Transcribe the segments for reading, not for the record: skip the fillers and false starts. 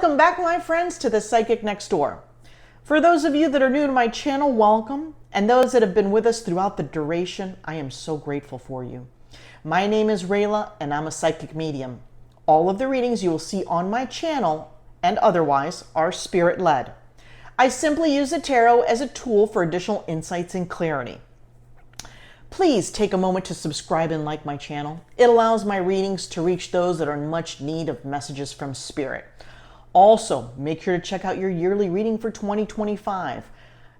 Welcome back, my friends, to the Psychic Next Door. For those of you that are new to my channel, welcome. And those that have been with us throughout the duration, I am so grateful for you. My name is Rayla, and I'm a psychic medium. All of the readings you will see on my channel and otherwise are spirit-led. I simply use the tarot as a tool for additional insights and clarity. Please take a moment to subscribe and like my channel. It allows my readings to reach those that are in much need of messages from spirit. Also, make sure to check out your yearly reading for 2025.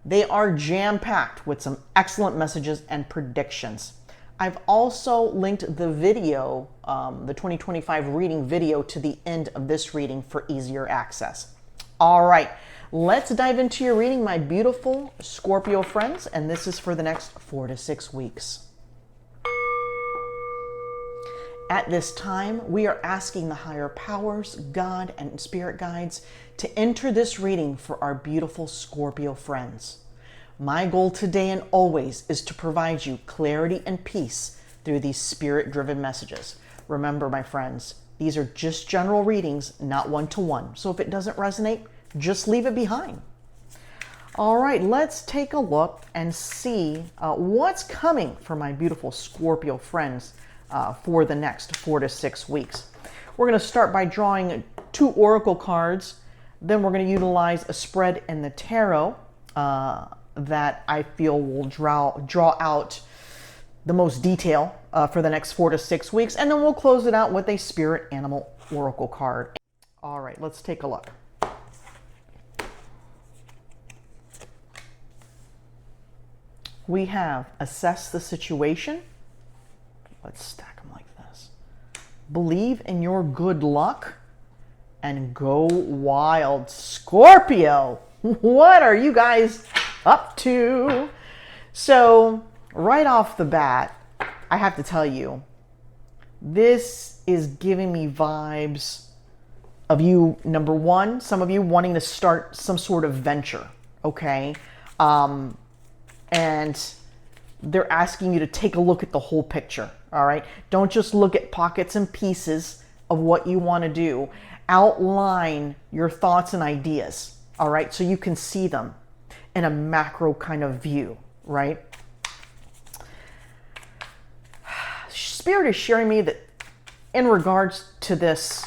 They are jam-packed with some excellent messages and predictions. I've also linked the video, the 2025 reading video, to the end of this reading for easier access. All right, let's dive into your reading, my beautiful Scorpio friends, and this is for the next 4 to 6 weeks. At this time, we are asking the higher powers, God, and spirit guides to enter this reading for our beautiful Scorpio friends. My goal today and always is to provide you clarity and peace through these spirit-driven messages. Remember, my friends, these are just general readings, not one-to-one. So if it doesn't resonate, just leave it behind. All right, let's take a look and see what's coming for my beautiful Scorpio friends for the next 4 to 6 weeks. We're going to start by drawing 2 oracle cards. Then we're going to utilize a spread in the tarot that I feel will draw out the most detail for the next 4 to 6 weeks. And then we'll close it out with a spirit animal oracle card. All right, let's take a look. We have assess the situation. Let's stack them like this. Believe in your good luck and go wild. Scorpio, what are you guys up to? So right off the bat, I have to tell you, this is giving me vibes of you, number one, some of you wanting to start some sort of venture, okay? And they're asking you to take a look at the whole picture, all right? Don't just look at pockets and pieces of what you want to do. Outline your thoughts and ideas, all right? So you can see them in a macro kind of view, right? Spirit is sharing me that in regards to this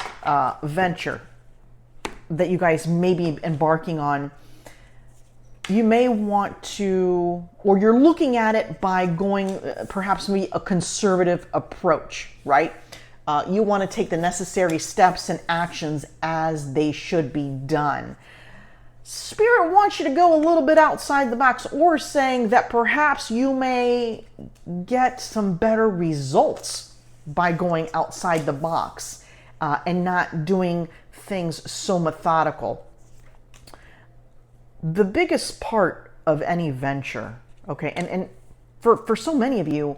venture that you guys may be embarking on, you may want to, or you're looking at it by going perhaps maybe a conservative approach, right? You want to take the necessary steps and actions as they should be done. Spirit wants you to go a little bit outside the box, or saying that perhaps you may get some better results by going outside the box and not doing things so methodical. The biggest part of any venture, okay, and for so many of you,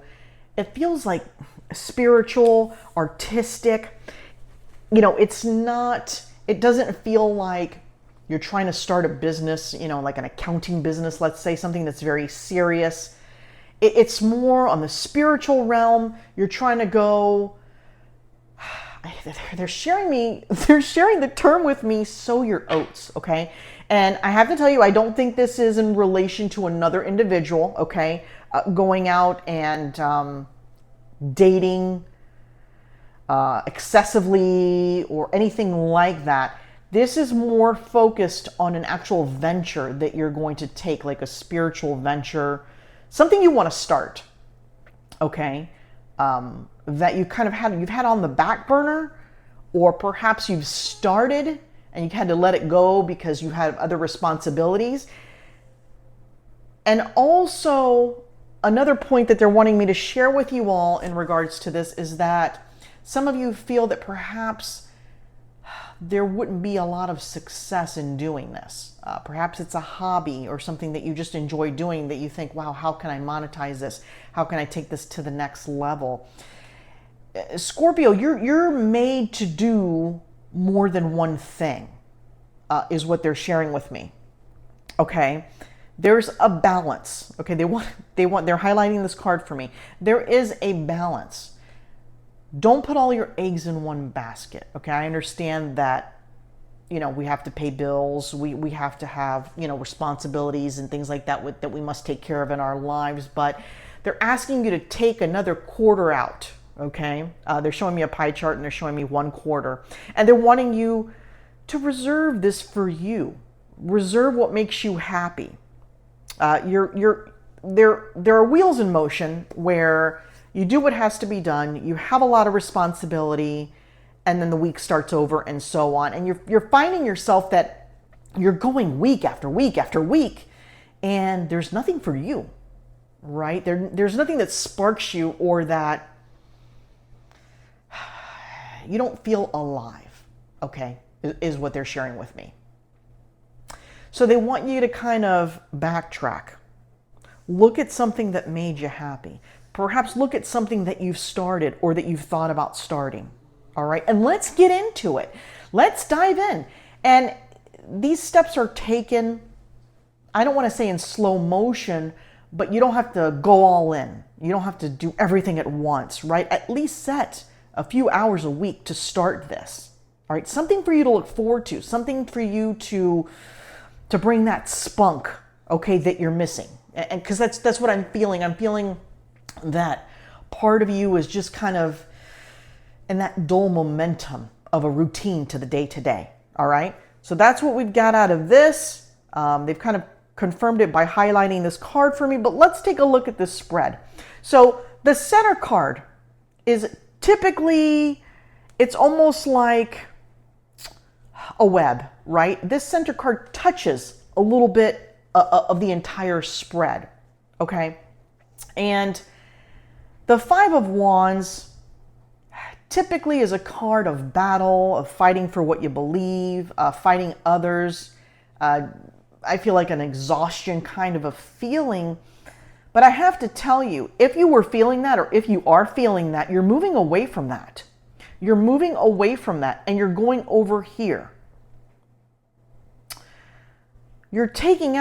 it feels like spiritual, artistic. You know, it's not, it doesn't feel like you're trying to start a business, you know, like an accounting business, let's say, something that's very serious. It's more on the spiritual realm. You're trying to go, they're sharing the term with me, sow your oats, okay? And I have to tell you, I don't think this is in relation to another individual, okay? Going out and dating excessively or anything like that. This is more focused on an actual venture that you're going to take, like a spiritual venture, something you want to start, okay? That you kind of you've had on the back burner, or perhaps you've started and you had to let it go because you had other responsibilities. And also, another point that they're wanting me to share with you all in regards to this is that some of you feel that perhaps there wouldn't be a lot of success in doing this. Perhaps it's a hobby or something that you just enjoy doing that you think, wow, how can I monetize this? How can I take this to the next level? Scorpio, you're made to do more than one thing, is what they're sharing with me. Okay, there's a balance. Okay, they're highlighting this card for me. There is a balance. Don't put all your eggs in one basket. Okay, I understand that we have to pay bills. We have to have, responsibilities and things like that that we must take care of in our lives. But they're asking you to take another quarter out. Okay. They're showing me a pie chart and they're showing me 1/4, and they're wanting you to reserve this for you. Reserve what makes you happy. There are wheels in motion where you do what has to be done. You have a lot of responsibility, and then the week starts over and so on. And you're finding yourself that you're going week after week after week, and there's nothing for you, right? There's nothing that sparks you or that you don't feel alive, okay, is what they're sharing with me. So they want you to kind of backtrack. Look at something that made you happy. Perhaps look at something that you've started or that you've thought about starting. All right. And let's get into it. Let's dive in. And these steps are taken, I don't want to say in slow motion, but you don't have to go all in. You don't have to do everything at once, right? At least set a few hours a week to start this. All right. Something for you to look forward to, something for you to bring that spunk, okay, that you're missing. And because that's what I'm feeling. I'm feeling that part of you is just kind of in that dull momentum of a routine to the day. All right. So that's what we've got out of this. They've kind of confirmed it by highlighting this card for me, but let's take a look at this spread. So the center card is typically, it's almost like a web, right? This center card touches a little bit of the entire spread, okay? And the Five of Wands typically is a card of battle, of fighting for what you believe, fighting others. I feel like an exhaustion kind of a feeling. But I have to tell you, if you were feeling that, or if you are feeling that, you're moving away from that. You're moving away from that, and you're going over here. You're taking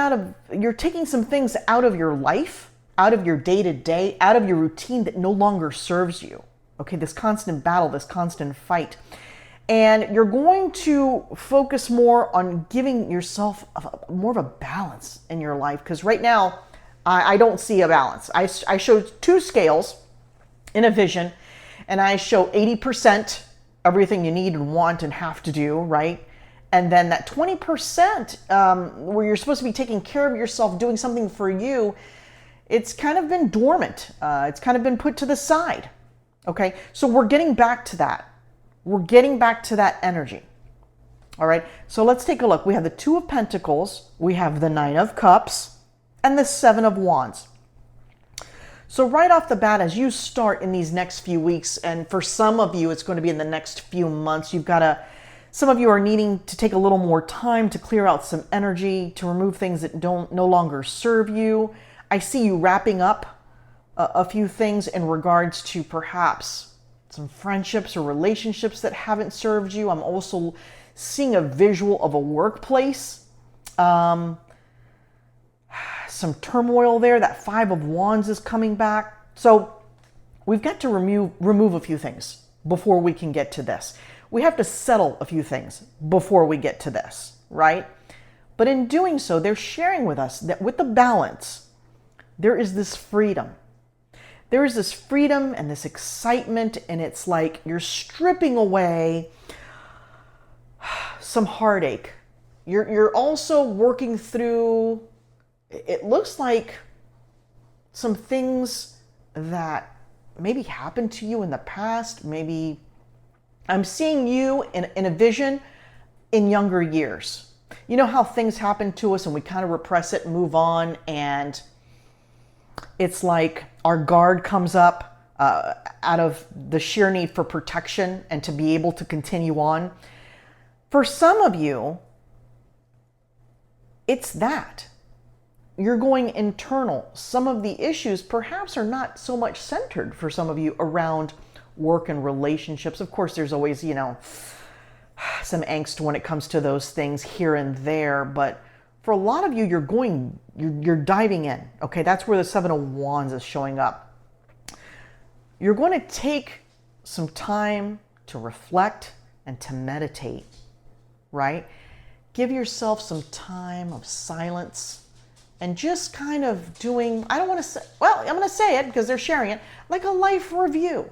some things out of your life, out of your day-to-day, out of your routine that no longer serves you. Okay, this constant battle, this constant fight. And you're going to focus more on giving yourself more of a balance in your life. Because right now, I don't see a balance. I show two scales in a vision, and I show 80% everything you need and want and have to do, right? And then that 20% where you're supposed to be taking care of yourself, doing something for you, it's kind of been dormant. It's kind of been put to the side. Okay, so we're getting back to that. We're getting back to that energy. All right, so let's take a look. We have the Two of Pentacles, we have the Nine of Cups, and the Seven of Wands. So right off the bat, as you start in these next few weeks, and for some of you, it's going to be in the next few months, some of you are needing to take a little more time to clear out some energy, to remove things that no longer serve you. I see you wrapping up a few things in regards to perhaps some friendships or relationships that haven't served you. I'm also seeing a visual of a workplace. Some turmoil there. That Five of Wands is coming back. So we've got to remove a few things before we can get to this. We have to settle a few things before we get to this, right? But in doing so, they're sharing with us that with the balance, there is this freedom. There is this freedom and this excitement, and it's like you're stripping away some heartache. You're also working through, it looks like, some things that maybe happened to you in the past. Maybe I'm seeing you in a vision in younger years. You know how things happen to us and we kind of repress it and move on, and it's like our guard comes up out of the sheer need for protection and to be able to continue on. For some of you, it's that. You're going internal. Some of the issues perhaps are not so much centered for some of you around work and relationships. Of course, there's always, some angst when it comes to those things here and there, but for a lot of you, you're diving in. Okay, that's where the Seven of Wands is showing up. You're going to take some time to reflect and to meditate. right? Give yourself some time of silence and just kind of doing, I don't want to say, well, I'm going to say it because they're sharing it, like a life review.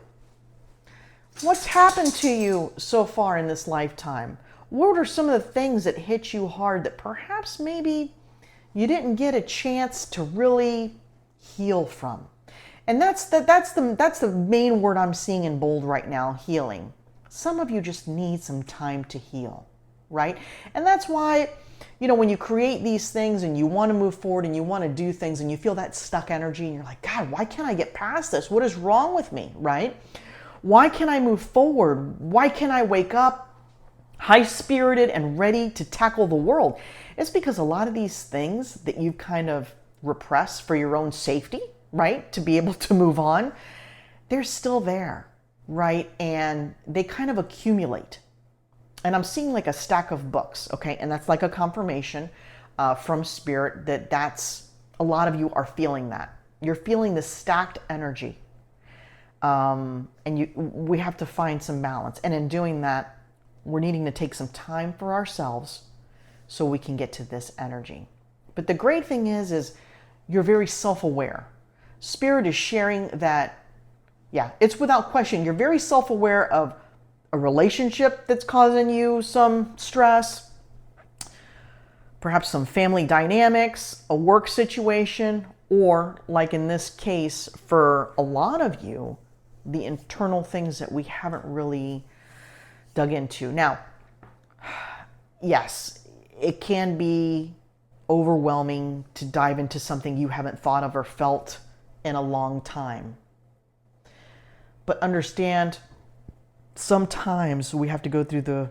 What's happened to you so far in this lifetime? What are some of the things that hit you hard that perhaps maybe you didn't get a chance to really heal from? And that's the main word I'm seeing in bold right now, healing. Some of you just need some time to heal, right? And that's why, when you create these things and you want to move forward and you want to do things and you feel that stuck energy and you're like, God, why can't I get past this? What is wrong with me, right? Why can't I move forward? Why can't I wake up high-spirited and ready to tackle the world? It's because a lot of these things that you kind of repress for your own safety, right, to be able to move on, they're still there, right? And they kind of accumulate. And I'm seeing like a stack of books, okay? And that's like a confirmation from Spirit that's a lot of you are feeling that. You're feeling the stacked energy. And we have to find some balance. And in doing that, we're needing to take some time for ourselves so we can get to this energy. But the great thing is you're very self-aware. Spirit is sharing that, it's without question. You're very self-aware of a relationship that's causing you some stress, perhaps some family dynamics, a work situation, or like in this case, for a lot of you, the internal things that we haven't really dug into. Now, yes, it can be overwhelming to dive into something you haven't thought of or felt in a long time. But understand, sometimes we have to go through the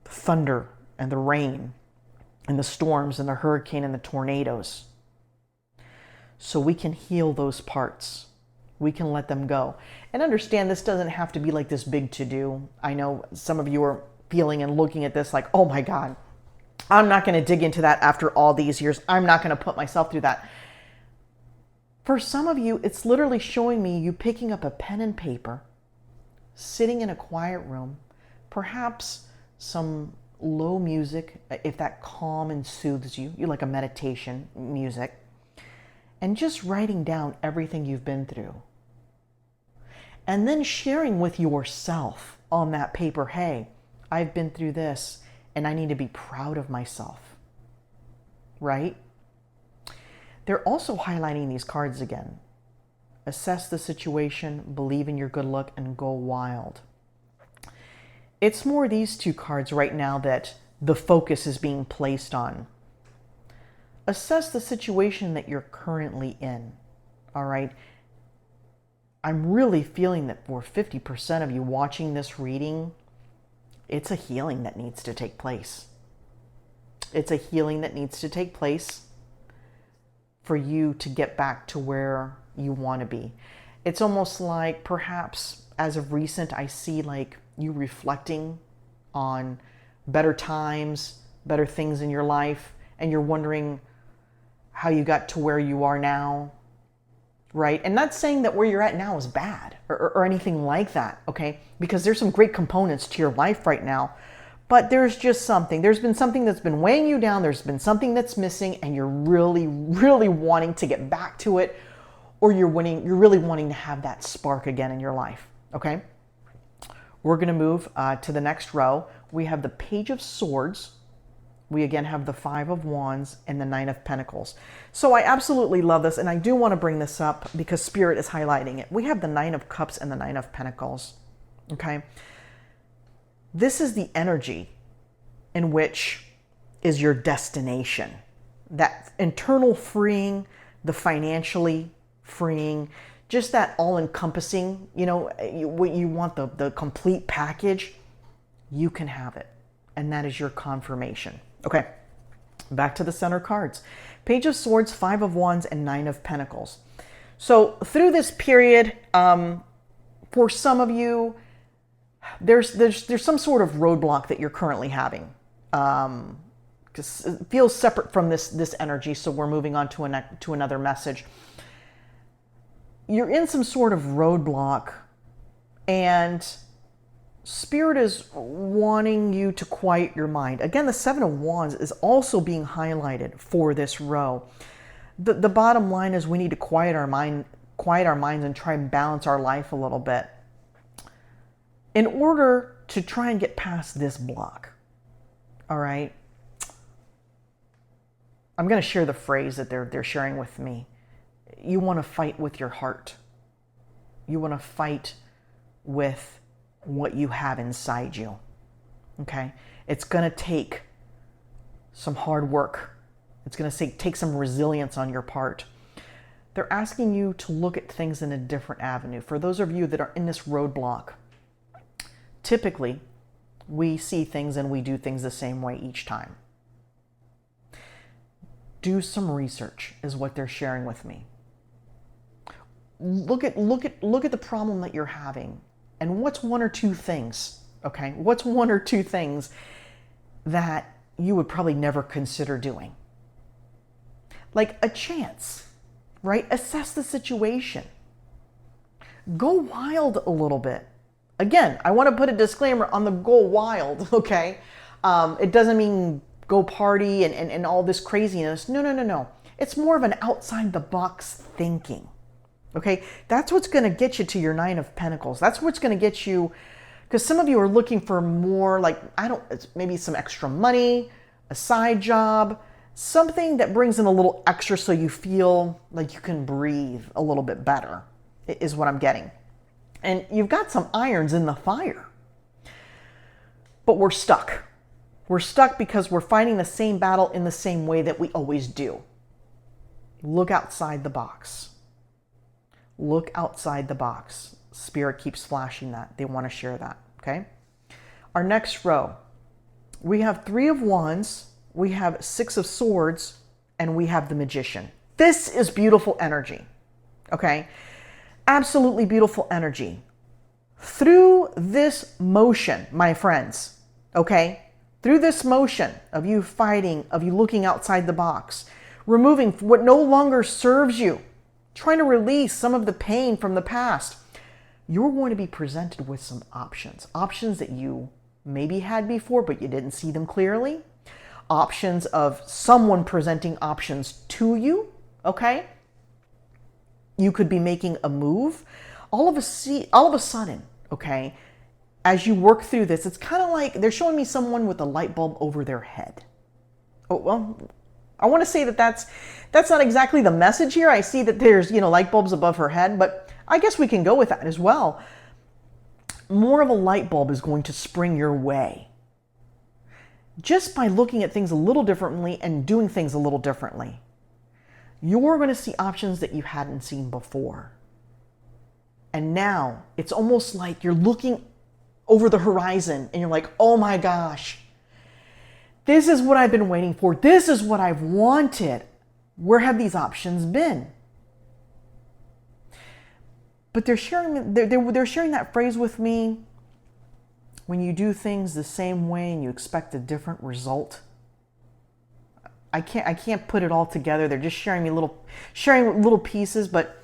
thunder and the rain and the storms and the hurricane and the tornadoes so we can heal those parts. We can let them go. And understand, this doesn't have to be like this big to-do. I know some of you are feeling and looking at this like, oh my God, I'm not going to dig into that after all these years. I'm not going to put myself through that. For some of you, it's literally showing me you picking up a pen and paper, sitting in a quiet room, perhaps some low music, if that calm and soothes you. You like a meditation music. And just writing down everything you've been through. And then sharing with yourself on that paper, hey, I've been through this and I need to be proud of myself, right? They're also highlighting these cards again. Assess the situation, believe in your good luck, and go wild. It's more these two cards right now that the focus is being placed on. Assess the situation that you're currently in, all right? I'm really feeling that for 50% of you watching this reading, it's a healing that needs to take place. It's a healing that needs to take place for you to get back to where you want to be. It's almost like perhaps as of recent, I see like you reflecting on better times, better things in your life, and you're wondering how you got to where you are now, right? And not saying that where you're at now is bad or anything like that, okay? Because there's some great components to your life right now, but there's been something that's been weighing you down, there's been something that's missing, and you're really, really wanting to get back to it, or you're really wanting to have that spark again in your life, okay? We're gonna move to the next row. We have the Page of Swords. We again have the Five of Wands and the Nine of Pentacles. So I absolutely love this, and I do want to bring this up because Spirit is highlighting it. We have the Nine of Cups and the Nine of Pentacles, okay? This is the energy in which is your destination. That internal freeing, the financially freeing, just that all-encompassing, what you want, the complete package, you can have it. And that is your confirmation. Okay, back to the center cards. Page of Swords, Five of Wands, and Nine of Pentacles. So through this period, for some of you, there's some sort of roadblock that you're currently having. Because it feels separate from this energy, so we're moving on to another message. You're in some sort of roadblock, and Spirit is wanting you to quiet your mind. Again, the Seven of Wands is also being highlighted for this row. The bottom line is we need to quiet our minds and try and balance our life a little bit in order to try and get past this block. All right? I'm going to share the phrase that they're sharing with me. You want to fight with your heart. You want to fight with what you have inside you. Okay? It's going to take some hard work. It's going to take some resilience on your part. They're asking you to look at things in a different avenue. For those of you that are in this roadblock, typically we see things and we do things the same way each time. Do some research is what they're sharing with me. Look at the problem that you're having and what's one or two things, okay? What's one or two things that you would probably never consider doing? Like a chance, right? Assess the situation. Go wild a little bit. Again, I want to put a disclaimer on the go wild, okay? It doesn't mean go party and all this craziness. No. It's more of an outside the box thinking. Okay, that's what's going to get you to your Nine of Pentacles. That's what's going to get you, because some of you are looking for more, like, maybe some extra money, a side job, something that brings in a little extra so you feel like you can breathe a little bit better, is what I'm getting. And you've got some irons in the fire. But we're stuck. We're stuck because we're fighting the same battle in the same way that we always do. Look outside the box. Look outside the box. Spirit keeps flashing that. They want to share that, okay? Our next row, we have Three of Wands, we have Six of Swords, and we have the Magician. This is beautiful energy, okay? Absolutely beautiful energy. Through this motion, my friends, okay? Through this motion of you fighting, of you looking outside the box, removing what no longer serves you, trying to release some of the pain from the past, you're going to be presented with some options. Options that you maybe had before, but you didn't see them clearly. Options of someone presenting options to you, okay? You could be making a move. All of a sudden, okay, as you work through this, it's kind of like they're showing me someone with a light bulb over their head. Oh, well, I want to say that's not exactly the message here. I see that there's, light bulbs above her head, but I guess we can go with that as well. More of a light bulb is going to spring your way just by looking at things a little differently and doing things a little differently. You're going to see options that you hadn't seen before. And now it's almost like you're looking over the horizon and you're like, oh my gosh, this is what I've been waiting for. This is what I've wanted. Where have these options been? But they're sharing that phrase with me. When you do things the same way and you expect a different result, I can't put it all together. They're just sharing little pieces, but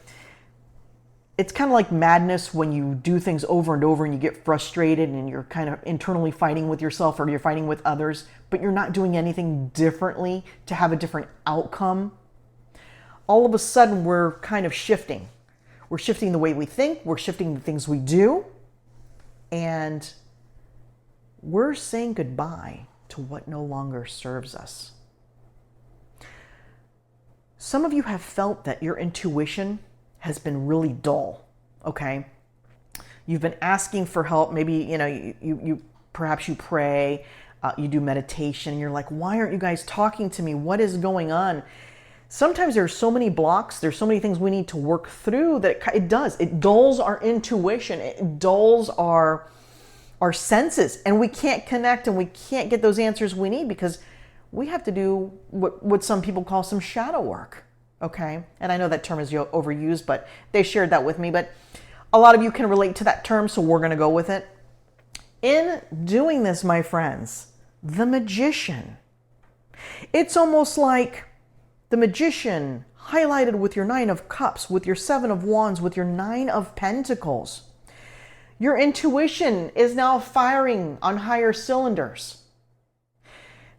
it's kind of like madness when you do things over and over and you get frustrated and you're kind of internally fighting with yourself or you're fighting with others, but you're not doing anything differently to have a different outcome. All of a sudden, we're kind of shifting. We're shifting the way we think. We're shifting the things we do. And we're saying goodbye to what no longer serves us. Some of you have felt that your intuition has been really dull, okay? You've been asking for help. Maybe, you perhaps you pray, you do meditation, and you're like, why aren't you guys talking to me? What is going on? Sometimes there's so many blocks, there's so many things we need to work through that it dulls our intuition, it dulls our senses, and we can't connect and we can't get those answers we need because we have to do what some people call some shadow work. Okay, and I know that term is overused, but they shared that with me. But a lot of you can relate to that term, so we're going to go with it. In doing this, my friends, the Magician. It's almost like the Magician highlighted with your Nine of Cups, with your Seven of Wands, with your Nine of Pentacles. Your intuition is now firing on higher cylinders.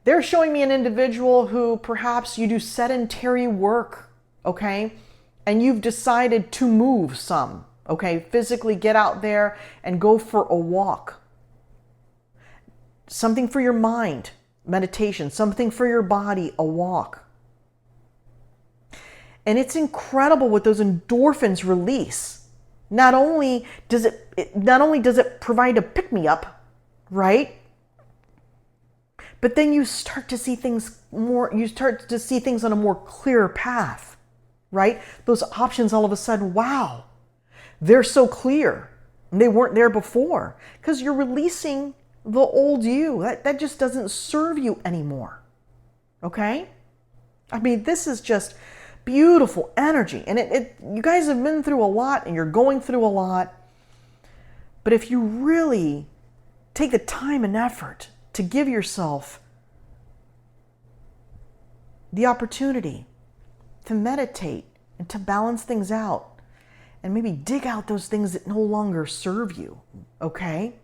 They're showing me an individual who perhaps you do sedentary work, okay? And you've decided to move some, okay? Physically get out there and go for a walk. Something for your mind, meditation. Something for your body, a walk. And it's incredible what those endorphins release. Not only does it provide a pick-me-up, right? But then you start to see things on a more clear path, right? Those options all of a sudden, wow, they're so clear. They weren't there before because you're releasing the old you. That just doesn't serve you anymore, okay? I mean, this is just beautiful energy. And you guys have been through a lot and you're going through a lot. But if you really take the time and effort to give yourself the opportunity to meditate and to balance things out and maybe dig out those things that no longer serve you, okay?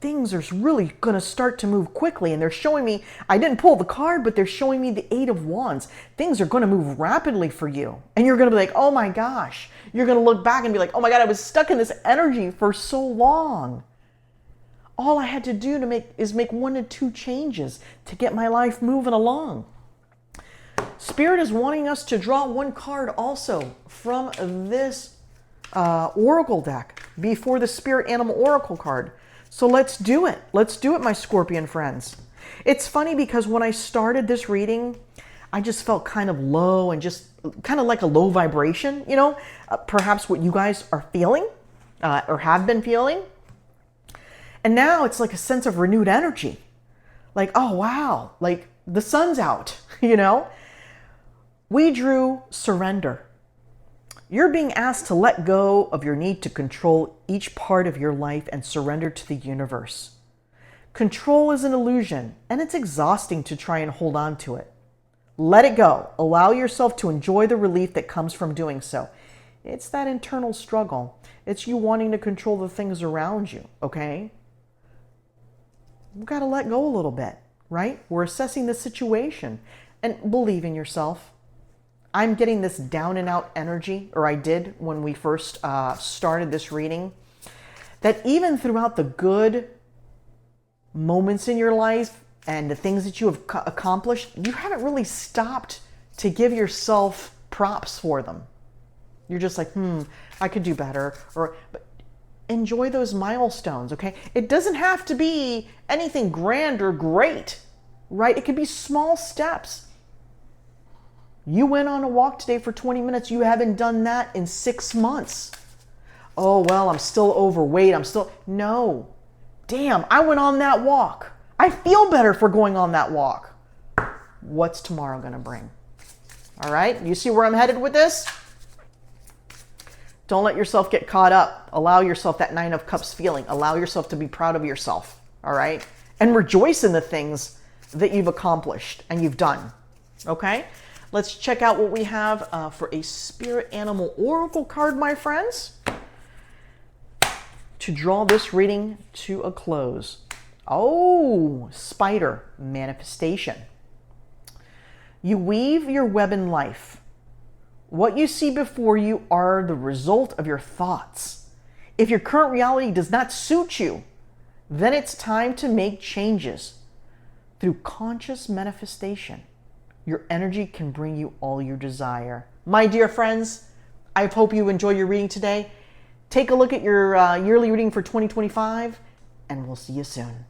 Things are really going to start to move quickly, and they're showing me, I didn't pull the card, but they're showing me the Eight of Wands. Things are going to move rapidly for you, and you're going to be like, oh my gosh. You're going to look back and be like, oh my God, I was stuck in this energy for so long. All I had to do is make 1 to 2 changes to get my life moving along. Spirit is wanting us to draw 1 card also from this oracle deck before the Spirit Animal Oracle card. So let's do it. Let's do it, my Scorpion friends. It's funny because when I started this reading, I just felt kind of low and just kind of like a low vibration, you know, perhaps what you guys are feeling or have been feeling. And now it's like a sense of renewed energy. Like, oh, wow, like the sun's out, you know. We drew surrender. You're being asked to let go of your need to control each part of your life and surrender to the universe. Control is an illusion, and it's exhausting to try and hold on to it. Let it go. Allow yourself to enjoy the relief that comes from doing so. It's that internal struggle. It's you wanting to control the things around you, okay? We've got to let go a little bit, right? We're assessing the situation and believe in yourself. I'm getting this down and out energy, or I did when we first started this reading, that even throughout the good moments in your life and the things that you have accomplished, you haven't really stopped to give yourself props for them. You're just like, I could do better. But enjoy those milestones, okay? It doesn't have to be anything grand or great, right? It could be small steps. You went on a walk today for 20 minutes. You haven't done that in 6 months. Oh, well, I'm still overweight. No. Damn, I went on that walk. I feel better for going on that walk. What's tomorrow going to bring? All right? You see where I'm headed with this? Don't let yourself get caught up. Allow yourself that 9 of Cups feeling. Allow yourself to be proud of yourself. All right? And rejoice in the things that you've accomplished and you've done. Okay? Let's check out what we have for a Spirit Animal Oracle card, my friends, to draw this reading to a close. Oh, Spider, manifestation. You weave your web in life. What you see before you are the result of your thoughts. If your current reality does not suit you, then it's time to make changes. Through conscious manifestation, your energy can bring you all you desire. My dear friends, I hope you enjoy your reading today. Take a look at your yearly reading for 2025, and we'll see you soon.